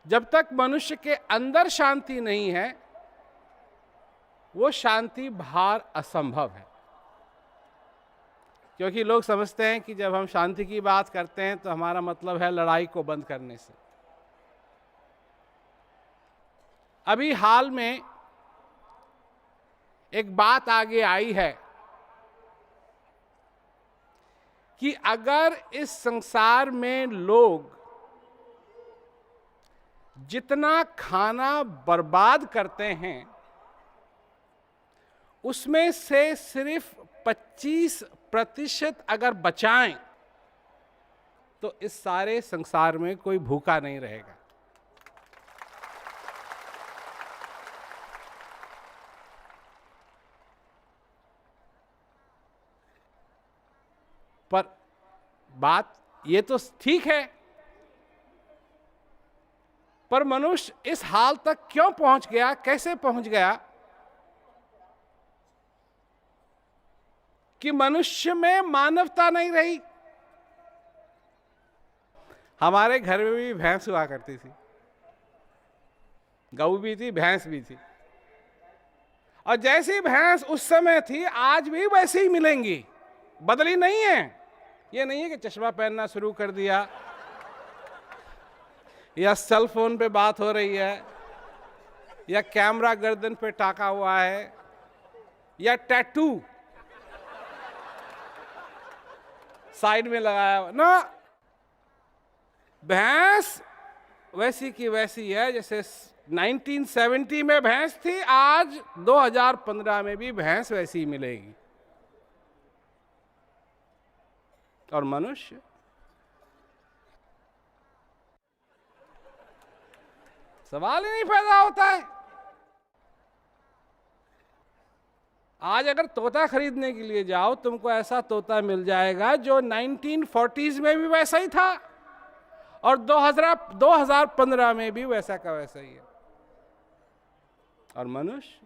जब तक मनुष्य के अंदर शांति नहीं है, वो शांति बाहर असंभव है। क्योंकि लोग समझते हैं कि जब हम शांति की बात करते हैं तो हमारा मतलब है लड़ाई को बंद करने से। अभी हाल में एक बात आगे आई है कि अगर इस संसार में लोग जितना खाना बर्बाद करते हैं उसमें से सिर्फ 25% अगर बचाएं तो इस सारे संसार में कोई भूखा नहीं रहेगा। पर बात ये तो ठीक है, पर मनुष्य इस हाल तक क्यों पहुंच गया, कैसे पहुंच गया कि मनुष्य में मानवता नहीं रही। हमारे घर में भी भैंस हुआ करती थी, गऊ भी थी, भैंस भी थी, और जैसी भैंस उस समय थी आज भी वैसे ही मिलेंगी, बदली नहीं है। ये नहीं है कि चश्मा पहनना शुरू कर दिया या सेल फोन पे बात हो रही है या कैमरा गर्दन पे टाका हुआ है या टैटू साइड में लगाया हुआ ना। भैंस वैसी की वैसी है जैसे 1970 में भैंस थी, आज 2015 में भी भैंस वैसी ही मिलेगी। और मनुष्य सवाल ही नहीं पैदा होता है। आज अगर तोता खरीदने के लिए जाओ, तुमको ऐसा तोता मिल जाएगा जो 1940s में भी वैसा ही था और 2015 में भी वैसा का वैसा ही है। और मनुष्य,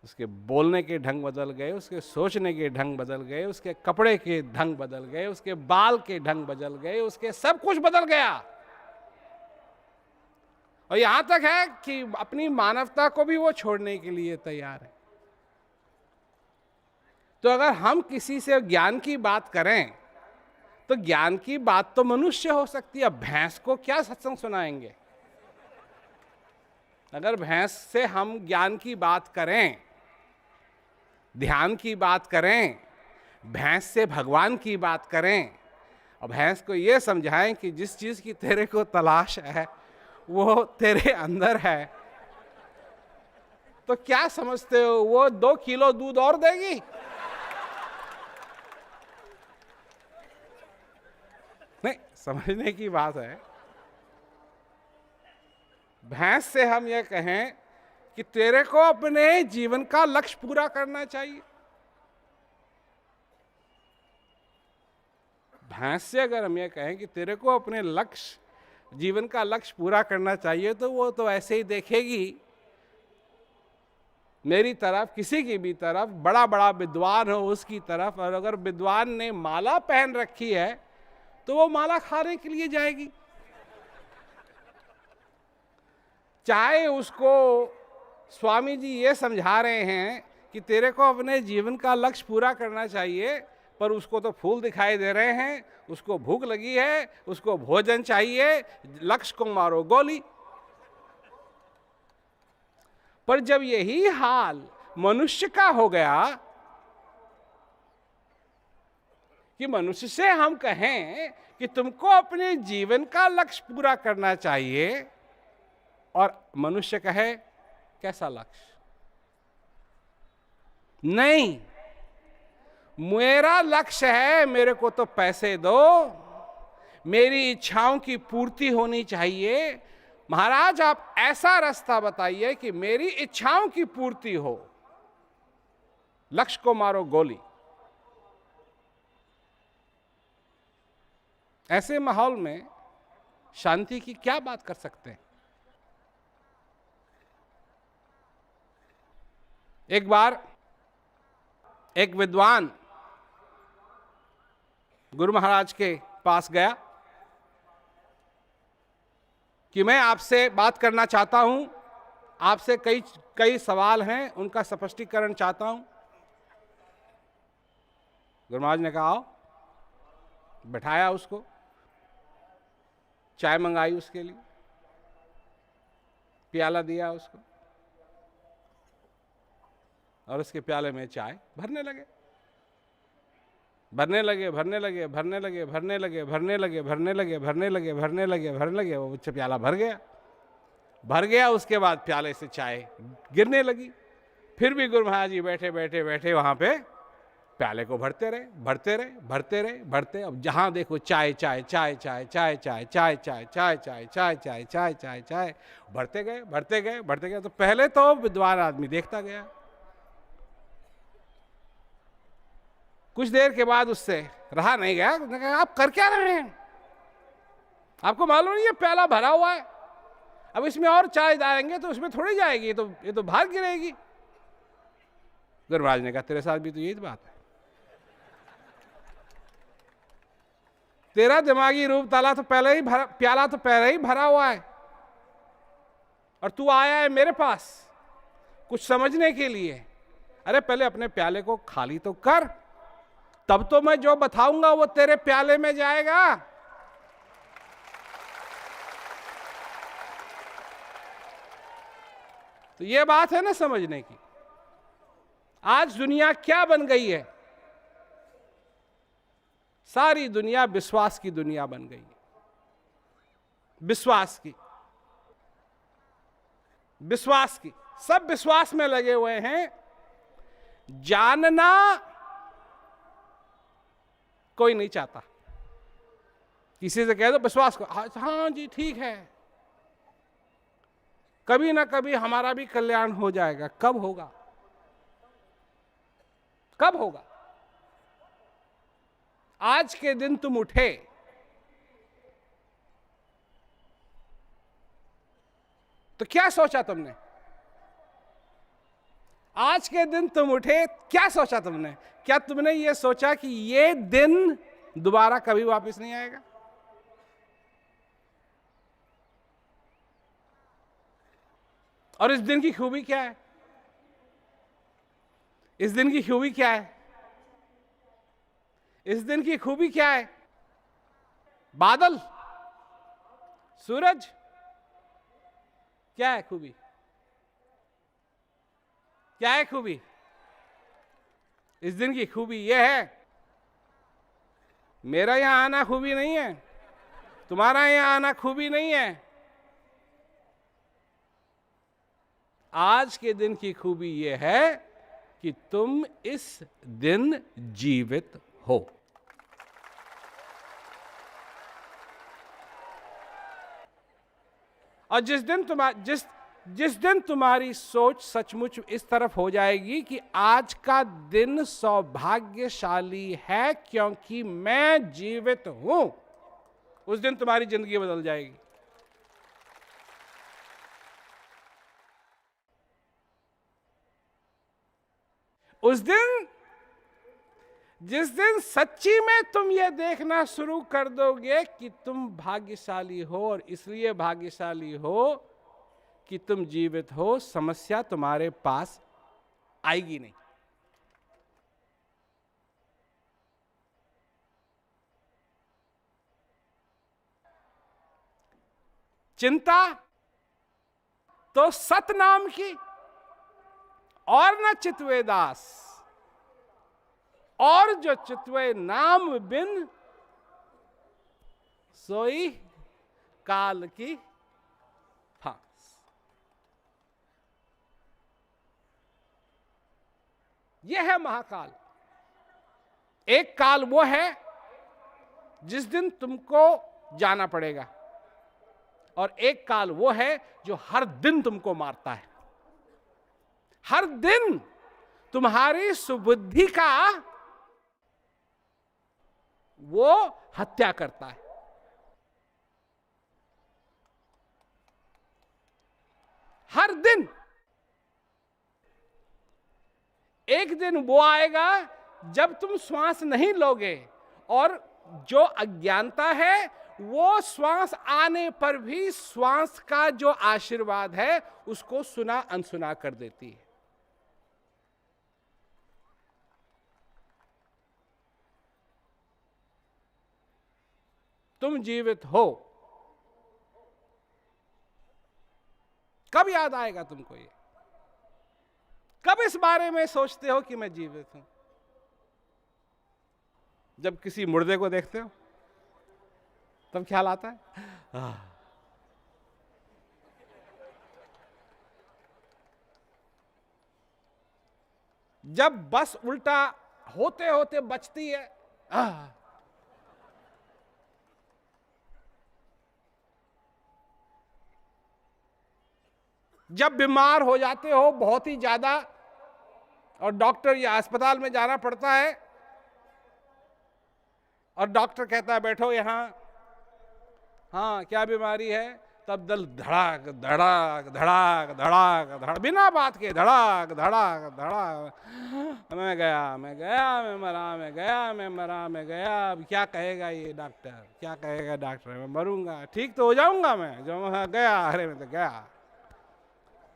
उसके बोलने के ढंग बदल गए, उसके सोचने के ढंग बदल गए, उसके कपड़े के ढंग बदल गए, उसके बाल के ढंग बदल गए, उसके सब कुछ बदल गया। और यहां तक है कि अपनी मानवता को भी वो छोड़ने के लिए तैयार है। तो अगर हम किसी से ज्ञान की बात करें तो ज्ञान की बात तो मनुष्य हो सकती है। भैंस को क्या सत्संग सुनाएंगे? अगर भैंस से हम ज्ञान की बात करें, ध्यान की बात करें, भैंस से भगवान की बात करें और भैंस को ये समझाएं कि जिस चीज की तेरे को तलाश है वो तेरे अंदर है, तो क्या समझते हो वो 2 किलो दूध और देगी? नहीं, समझने की बात है। भैंस से हम ये कहें कि तेरे को अपने जीवन का लक्ष्य पूरा करना चाहिए। भैंस से अगर हम ये कहें कि तेरे को अपने लक्ष्य, जीवन का लक्ष्य पूरा करना चाहिए, तो वो तो ऐसे ही देखेगी मेरी तरफ, किसी की भी तरफ, बड़ा बड़ा विद्वान हो उसकी तरफ, और अगर विद्वान ने माला पहन रखी है तो वो माला खाने के लिए जाएगी। चाहे उसको स्वामी जी ये समझा रहे हैं कि तेरे को अपने जीवन का लक्ष्य पूरा करना चाहिए, पर उसको तो फूल दिखाई दे रहे हैं, उसको भूख लगी है, उसको भोजन चाहिए, लक्ष्य को मारो गोली। पर जब यही हाल मनुष्य का हो गया कि मनुष्य से हम कहें कि तुमको अपने जीवन का लक्ष्य पूरा करना चाहिए, और मनुष्य कहे कैसा लक्ष्य? नहीं, मेरा लक्ष्य है मेरे को तो पैसे दो, मेरी इच्छाओं की पूर्ति होनी चाहिए। महाराज आप ऐसा रास्ता बताइए कि मेरी इच्छाओं की पूर्ति हो, लक्ष्य को मारो गोली। ऐसे माहौल में शांति की क्या बात कर सकते हैं? एक बार एक विद्वान गुरु महाराज के पास गया कि मैं आपसे बात करना चाहता हूं, आपसे कई कई सवाल हैं, उनका स्पष्टीकरण चाहता हूं। गुरु महाराज ने कहा आओ, बैठाया उसको, चाय मंगाई उसके लिए, प्याला दिया उसको और उसके प्याले में चाय भरने लगे, भरने लगे, भरने लगे, भरने लगे, भरने लगे, भरने लगे, भरने लगे, भरने लगे, भरने लगे, भरने लगे, वो प्याला भर गया, भर गया। उसके बाद प्याले से चाय गिरने लगी। फिर भी गुरु महाराज जी बैठे बैठे बैठे वहां पे प्याले को भरते रहे, भरते रहे, भरते रहे, भरते। अब जहां देखो चाय चाय चाय चाय चाय चाय चाय चाय चाय चाय चाय चाय चाय चाय चाय, भरते गए, भरते गए, भरते गए। तो पहले तो विद्वान आदमी देखता गया, कुछ देर के बाद उससे रहा नहीं गया। उसने कहा आप कर क्या रहे हैं, आपको मालूम नहीं ये प्याला भरा हुआ है, अब इसमें और चाय डालेंगे तो उसमें थोड़ी जाएगी, ये तो बाहर गिरेगी। गुरु महाराज ने कहा तेरे साथ भी तो यही बात है, तेरा दिमागी रूप ताला तो पहले ही भरा, प्याला तो पहले ही भरा हुआ है, और तू आया है मेरे पास कुछ समझने के लिए। अरे पहले अपने प्याले को खाली तो कर, तब तो मैं जो बताऊंगा वो तेरे प्याले में जाएगा। तो ये बात है ना समझने की। आज दुनिया क्या बन गई है, सारी दुनिया विश्वास की दुनिया बन गई है, विश्वास की, विश्वास की। सब विश्वास में लगे हुए हैं, जानना कोई नहीं चाहता। किसी से कह दो विश्वास को, हाँ जी ठीक है, कभी ना कभी हमारा भी कल्याण हो जाएगा। कब होगा, कब होगा? आज के दिन तुम उठे, तो क्या सोचा तुमने? आज के दिन तुम उठे, क्या सोचा तुमने? क्या तुमने ये सोचा कि ये दिन दोबारा कभी वापस नहीं आएगा? और इस दिन की खूबी क्या है? इस दिन की खूबी क्या है? इस दिन की खूबी क्या है? बादल, सूरज, क्या है खूबी? क्या है खूबी? इस दिन की खूबी यह है, मेरा यहां आना खूबी नहीं है, तुम्हारा यहां आना खूबी नहीं है। आज के दिन की खूबी यह है कि तुम इस दिन जीवित हो। और जिस दिन तुम्हारी सोच सचमुच इस तरफ हो जाएगी कि आज का दिन सौभाग्यशाली है क्योंकि मैं जीवित हूं, उस दिन तुम्हारी जिंदगी बदल जाएगी। उस दिन, जिस दिन सच्ची में तुम ये देखना शुरू कर दोगे कि तुम भाग्यशाली हो, और इसलिए भाग्यशाली हो कि तुम जीवित हो, समस्या तुम्हारे पास आएगी नहीं। चिंता तो सतनाम की, और न चितवे दास, और जो चितवे नाम बिन सोई काल की फांस। यह है महाकाल। एक काल वो है जिस दिन तुमको जाना पड़ेगा, और एक काल वो है जो हर दिन तुमको मारता है। हर दिन तुम्हारी सुबुद्धि का वो हत्या करता है। हर दिन। एक दिन वो आएगा जब तुम श्वास नहीं लोगे, और जो अज्ञानता है वो श्वास आने पर भी श्वास का जो आशीर्वाद है उसको सुना अनसुना कर देती है। तुम जीवित हो, कब याद आएगा तुमको ये? कब इस बारे में सोचते हो कि मैं जीवित हूं? जब किसी मुर्दे को देखते हो तब ख्याल आता है। जब बस उल्टा होते होते बचती है, जब बीमार हो जाते हो बहुत ही ज्यादा और डॉक्टर या अस्पताल में जाना पड़ता है और डॉक्टर कहता है बैठो यहां, हाँ क्या बीमारी है, तब दिल धड़ाक धड़ाक धड़ाक धड़ाक धड़, बिना बात के धड़ाक धड़ाक धड़ाक, मैं गया मैं मरा, मैं गया मैं मरा, मैं गया। अब क्या कहेगा ये डॉक्टर, क्या कहेगा डॉक्टर? मैं मरूंगा, ठीक तो हो जाऊंगा मैं, जो मैं गया, अरे मैं तो गया।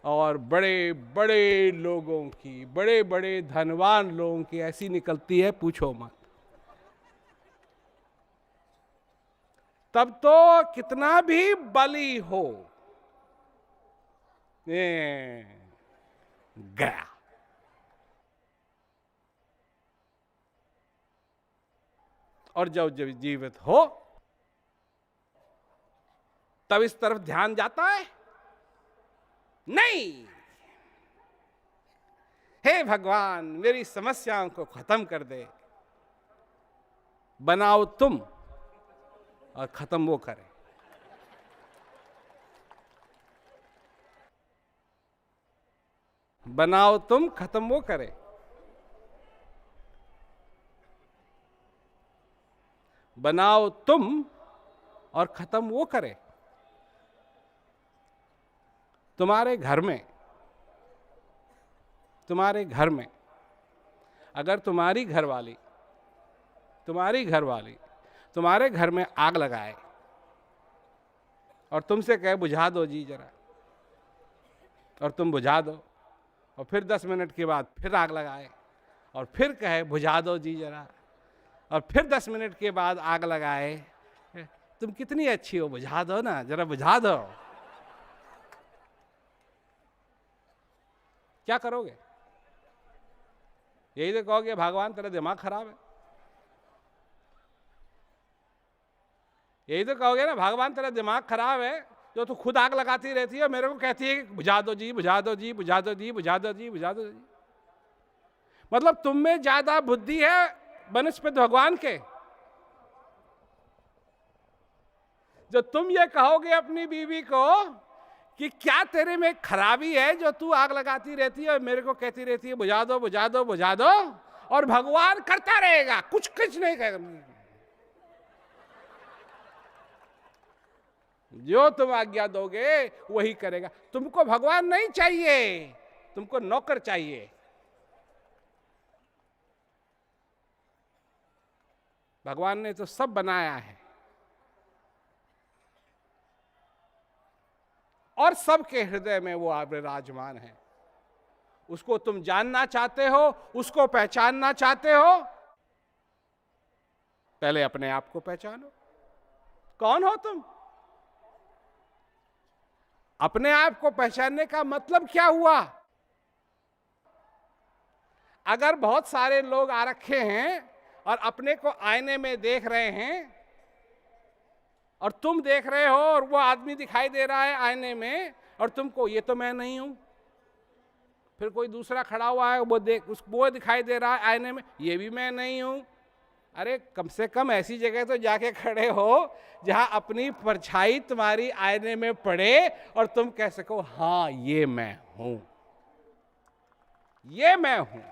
और बड़े बड़े लोगों की, बड़े बड़े धनवान लोगों की ऐसी निकलती है पूछो मत। तब तो कितना भी बली हो, गया। और जब जब जीवित हो तब इस तरफ ध्यान जाता है नहीं। हे भगवान मेरी समस्याओं को खत्म कर दे, बनाओ तुम और खत्म वो करे। बनाओ तुम, खत्म वो करे। बनाओ तुम और खत्म वो करे। तुम्हारे घर में अगर तुम्हारी घरवाली तुम्हारे घर में आग लगाए और तुमसे कहे बुझा दो जी जरा, और तुम बुझा दो, और फिर 10 मिनट के बाद फिर आग लगाए और फिर कहे बुझा दो जी जरा, और फिर 10 मिनट के बाद आग लगाए, तुम कितनी अच्छी हो, बुझा दो ना जरा, बुझा दो। क्या करोगे? यही तो कहोगे भगवान तेरा दिमाग खराब है। यही तो कहोगे ना भगवान तेरा दिमाग खराब है, जो तू खुद आग लगाती रहती है, मेरे को कहती है कि बुझा दो जी, बुझा दो जी, बुझा दो जी, बुझा दो जी, बुझा दो जी। मतलब तुम में ज्यादा बुद्धि है बनस्पति भगवान के, जो तुम ये कहोगे अपनी बीवी को कि क्या तेरे में खराबी है जो तू आग लगाती रहती है और मेरे को कहती रहती है बुझा दो बुझा दो बुझा दो, और भगवान करता रहेगा, कुछ नहीं करेगा। जो तुम आज्ञा दोगे वही करेगा। तुमको भगवान नहीं चाहिए, तुमको नौकर चाहिए। भगवान ने तो सब बनाया है और सबके हृदय में वो आप विराजमान है। उसको तुम जानना चाहते हो, उसको पहचानना चाहते हो, पहले अपने आप को पहचानो। कौन हो तुम? अपने आप को पहचानने का मतलब क्या हुआ? अगर बहुत सारे लोग आ रखे हैं और अपने को आईने में देख रहे हैं और तुम देख रहे हो और वो आदमी दिखाई दे रहा है आईने में और तुमको ये तो मैं नहीं हूं, फिर कोई दूसरा खड़ा हुआ है वो दिखाई दे रहा है आईने में, ये भी मैं नहीं हूं। अरे कम से कम ऐसी जगह तो जाके खड़े हो जहां अपनी परछाई तुम्हारी आईने में पड़े और तुम कह सको हाँ ये मैं हूं, ये मैं हूं।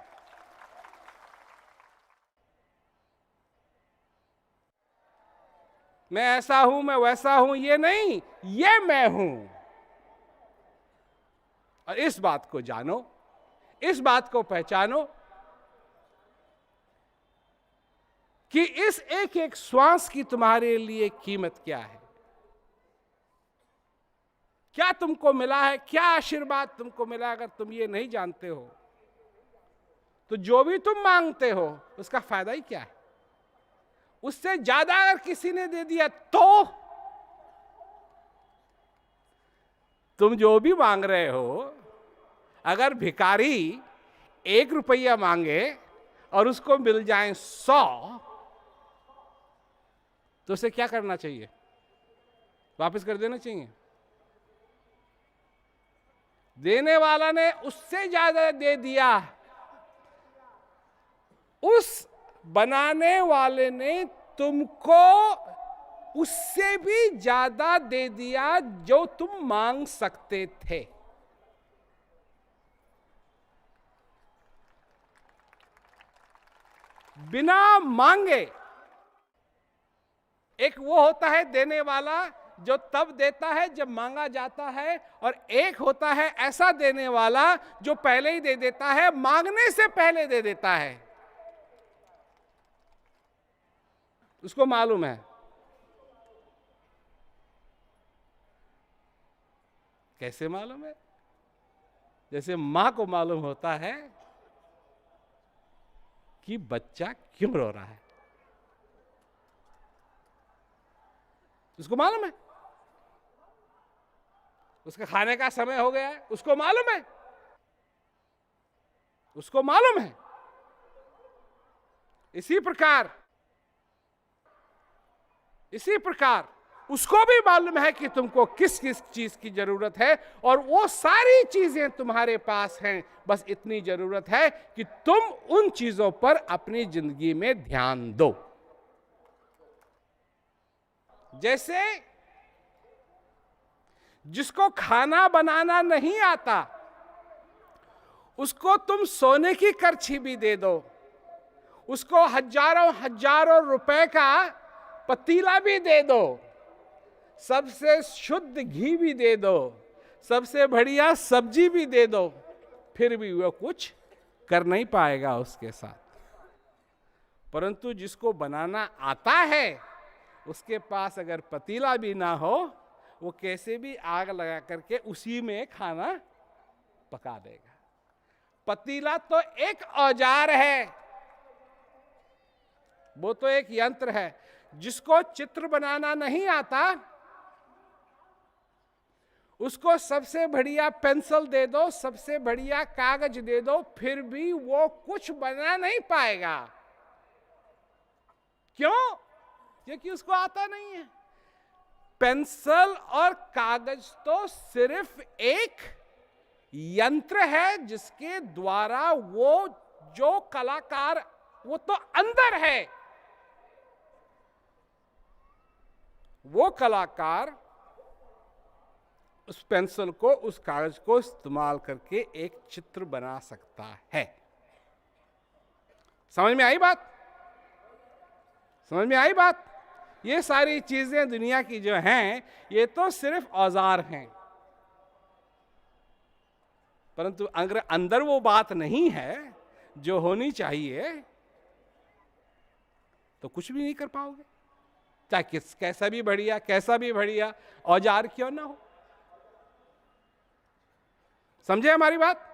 मैं ऐसा हूं, मैं वैसा हूं, ये नहीं, ये मैं हूं। और इस बात को जानो, इस बात को पहचानो कि इस एक एक श्वास की तुम्हारे लिए कीमत क्या है, क्या तुमको मिला है, क्या आशीर्वाद तुमको मिला। अगर तुम ये नहीं जानते हो तो जो भी तुम मांगते हो उसका फायदा ही क्या है। उससे ज्यादा अगर किसी ने दे दिया तो तुम जो भी मांग रहे हो, अगर भिखारी 1 रुपया मांगे और उसको मिल जाए 100, तो उसे क्या करना चाहिए? वापस कर देना चाहिए। देने वाला ने उससे ज्यादा दे दिया, उस बनाने वाले ने तुमको उससे भी ज्यादा दे दिया जो तुम मांग सकते थे। बिना मांगे। एक वो होता है देने वाला जो तब देता है जब मांगा जाता है, और एक होता है ऐसा देने वाला जो पहले ही दे देता है, मांगने से पहले दे देता है। उसको मालूम है। कैसे मालूम है? जैसे मां को मालूम होता है कि बच्चा क्यों रो रहा है, उसको मालूम है। उसका खाने का समय हो गया है, उसको मालूम है, उसको मालूम है। इसी प्रकार उसको भी मालूम है कि तुमको किस किस चीज की जरूरत है, और वो सारी चीजें तुम्हारे पास हैं। बस इतनी जरूरत है कि तुम उन चीजों पर अपनी जिंदगी में ध्यान दो। जैसे जिसको खाना बनाना नहीं आता, उसको तुम सोने की करछी भी दे दो, उसको हजारों हजारों रुपए का पतीला भी दे दो, सबसे शुद्ध घी भी दे दो, सबसे बढ़िया सब्जी भी दे दो, फिर भी वह कुछ कर नहीं पाएगा उसके साथ। परंतु जिसको बनाना आता है, उसके पास अगर पतीला भी ना हो, वो कैसे भी आग लगा करके उसी में खाना पका देगा। पतीला तो एक औजार है, वो तो एक यंत्र है। जिसको चित्र बनाना नहीं आता, उसको सबसे बढ़िया पेंसिल दे दो, सबसे बढ़िया कागज दे दो, फिर भी वो कुछ बना नहीं पाएगा। क्यों? क्योंकि उसको आता नहीं है। पेंसिल और कागज तो सिर्फ एक यंत्र है जिसके द्वारा वो जो कलाकार, वो तो अंदर है, वो कलाकार उस पेंसिल को, उस कागज को इस्तेमाल करके एक चित्र बना सकता है। समझ में आई बात? समझ में आई बात? ये सारी चीजें दुनिया की जो हैं, ये तो सिर्फ औजार हैं, परंतु अगर अंदर वो बात नहीं है जो होनी चाहिए, तो कुछ भी नहीं कर पाओगे। चाहे कैसा भी बढ़िया औजार क्यों ना हो। समझे हमारी बात?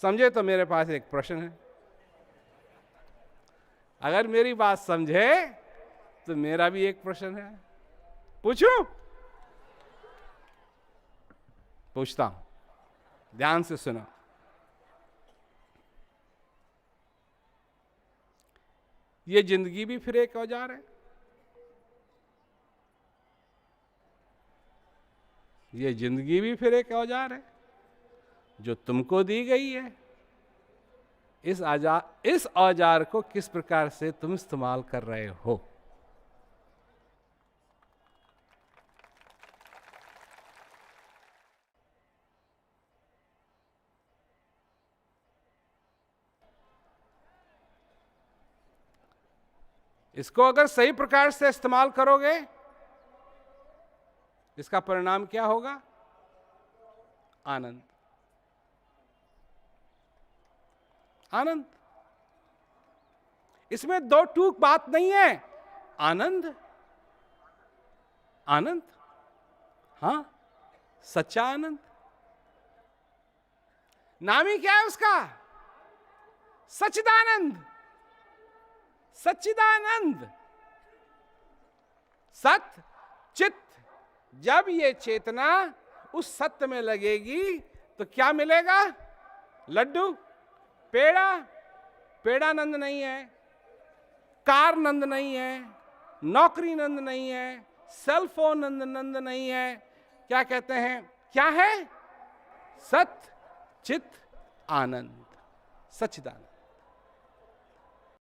समझे तो मेरे पास एक प्रश्न है। अगर मेरी बात समझे तो मेरा भी एक प्रश्न है। पूछूं? पूछता हूं, ध्यान से सुनो। ये जिंदगी भी फिर एक औजार है। ये जिंदगी भी फिर एक औजार है जो तुमको दी गई है। इस औजार को किस प्रकार से तुम इस्तेमाल कर रहे हो। इसको अगर सही प्रकार से इस्तेमाल करोगे, इसका परिणाम क्या होगा? आनंद। आनंद। इसमें दो टूक बात नहीं है। आनंद, आनंद, हां, सच्चा आनंद। नाम ही क्या है उसका? सच्चिदानंद, सच्चिदानंद, सत चित। जब ये चेतना उस सत्य में लगेगी तो क्या मिलेगा? लड्डू, पेड़ा। पेड़ा नंद नहीं है, कार नंद नहीं है, नौकरी नंद नहीं है, सेल फोन नंद नहीं है। क्या कहते हैं? क्या है? सत चित आनंद, सच्चिदानंद।